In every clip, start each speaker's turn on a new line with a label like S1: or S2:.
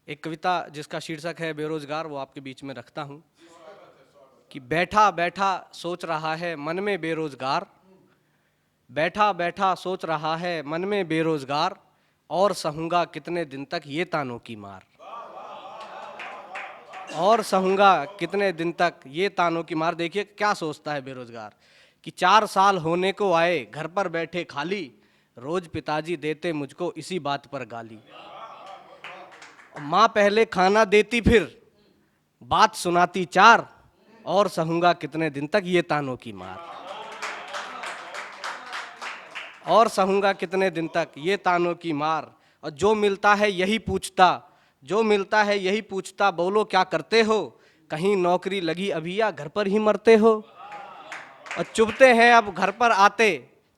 S1: एक कविता जिसका शीर्षक है बेरोजगार, वो आपके बीच में रखता हूँ कि बैठा बैठा सोच रहा है मन में बेरोजगार, बैठा बैठा सोच रहा है मन में बेरोजगार, और सहूंगा कितने दिन तक ये तानों की मार, और सहूंगा कितने दिन तक ये तानों की मार। देखिए क्या सोचता है बेरोजगार कि 4 साल होने को आए घर पर बैठे खाली, रोज पिताजी देते मुझको इसी बात पर गाली, माँ पहले खाना देती फिर बात सुनाती 4, और सहूंगा कितने दिन तक ये तानों की मार, और सहूंगा कितने दिन तक ये तानों की मार। और जो मिलता है यही पूछता, जो मिलता है यही पूछता, बोलो क्या करते हो, कहीं नौकरी लगी अभी या घर पर ही मरते हो। और चुभते हैं अब घर पर आते,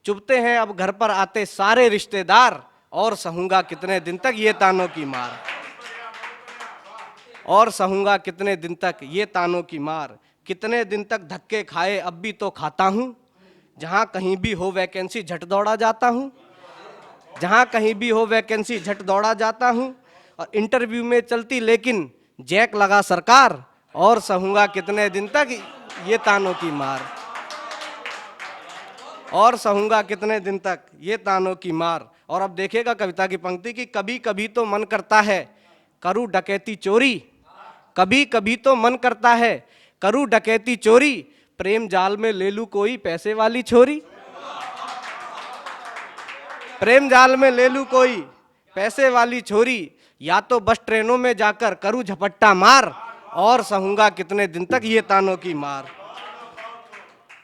S1: चुभते हैं अब घर पर आते सारे रिश्तेदार, और सहूंगा कितने दिन तक ये तानों की मार, और सहूंगा कितने दिन तक ये तानों की मार। कितने दिन तक धक्के खाए अब भी तो खाता हूँ, जहाँ कहीं भी हो वैकेंसी झट दौड़ा जाता हूँ, जहाँ कहीं भी हो वैकेंसी झट दौड़ा जाता हूँ। और इंटरव्यू में चलती लेकिन जैक लगा सरकार, और सहूंगा कितने दिन तक ये तानों की मार, और सहूंगा कितने दिन तक ये तानों की मार। और अब देखिएगा कविता की पंक्ति कि कभी कभी तो मन करता है करूं डकैती चोरी, कभी कभी तो मन करता है करूं डकैती चोरी, प्रेम जाल में ले लूं कोई पैसे वाली छोरी, प्रेम जाल में ले लूं कोई पैसे वाली छोरी, या तो बस ट्रेनों में जाकर करूं झपट्टा मार, और सहूंगा कितने दिन तक ये तानों की मार,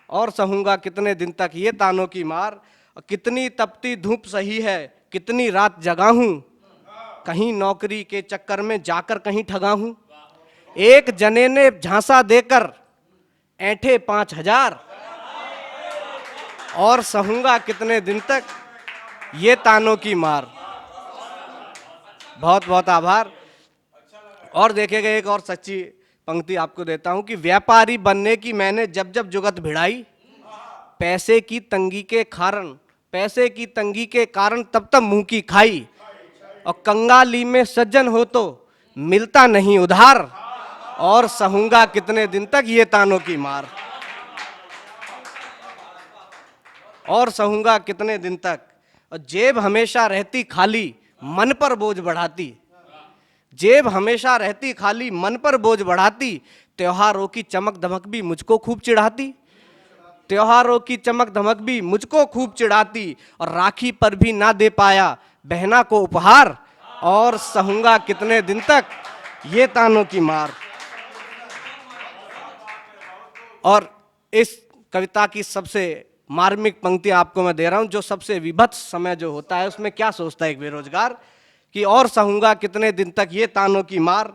S1: और सहूंगा कितने दिन तक ये तानों की मार। कितनी तपती धूप सही है कितनी रात जगा हूं, कहीं नौकरी के चक्कर में जाकर कहीं ठगा हूं, एक जने ने झांसा देकर ऐंठे 5,000, और सहूंगा कितने दिन तक ये तानों की मार। बहुत बहुत आभार। और देखिएगा एक और सच्ची पंक्ति आपको देता हूं कि व्यापारी बनने की मैंने जब जब जुगत भिड़ाई, पैसे की तंगी के कारण, पैसे की तंगी के कारण तब तब मुंह की खाई, और कंगाली में सज्जन हो तो मिलता नहीं उधार, और सहूंगा कितने दिन तक ये तानों की मार, और सहूंगा कितने दिन तक। और जेब हमेशा रहती खाली मन पर बोझ बढ़ाती, जेब हमेशा रहती खाली मन पर बोझ बढ़ाती, त्योहारों की चमक धमक भी मुझको खूब चिढ़ाती, त्योहारों की चमक धमक भी मुझको खूब चिढ़ाती, और राखी पर भी ना दे पाया बहना को उपहार, और सहूंगा कितने दिन तक ये तानों की मार। और इस कविता की सबसे मार्मिक पंक्ति आपको मैं दे रहा हूं, जो सबसे विभत्स समय जो होता है उसमें क्या सोचता है एक बेरोजगार कि और सहूंगा कितने दिन तक ये तानों की मार,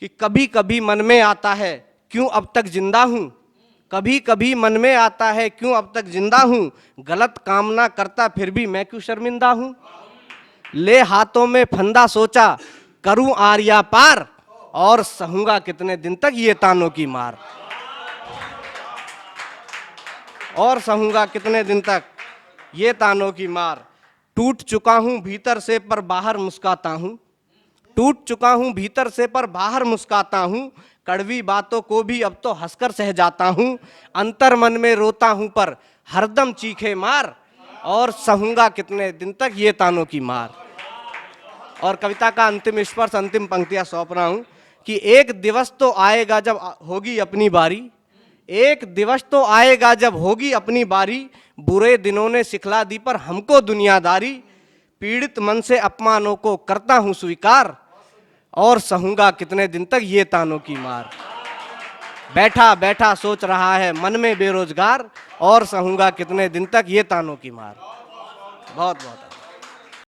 S1: कि कभी कभी मन में आता है क्यों अब तक जिंदा हूं, कभी कभी मन में आता है क्यों अब तक जिंदा हूं, गलत काम ना करता फिर भी मैं क्यों शर्मिंदा हूं, ले हाथों में फंदा सोचा करूं आर्या पार, और सहूंगा कितने दिन तक ये तानों की मार, और सहूंगा कितने दिन तक ये तानों की मार। टूट चुका हूं भीतर से पर बाहर मुस्काता हूं, टूट चुका हूं भीतर से पर बाहर मुस्काता हूं, कड़वी बातों को भी अब तो हंसकर सह जाता हूं, अंतर मन में रोता हूं पर हरदम चीखे मार, और सहूंगा कितने दिन तक ये तानों की मार। और कविता का अंतिम स्पर्श, अंतिम पंक्तियां सौंप रहा हूं कि एक दिवस तो आएगा जब होगी अपनी बारी, एक दिवस तो आएगा जब होगी अपनी बारी, बुरे दिनों ने सिखला दी पर हमको दुनियादारी, पीड़ित मन से अपमानों को करता हूं स्वीकार, और सहूंगा कितने दिन तक ये तानों की मार। बैठा बैठा सोच रहा है मन में बेरोजगार, और सहूंगा कितने दिन तक ये तानों की मार। बहुत बहुत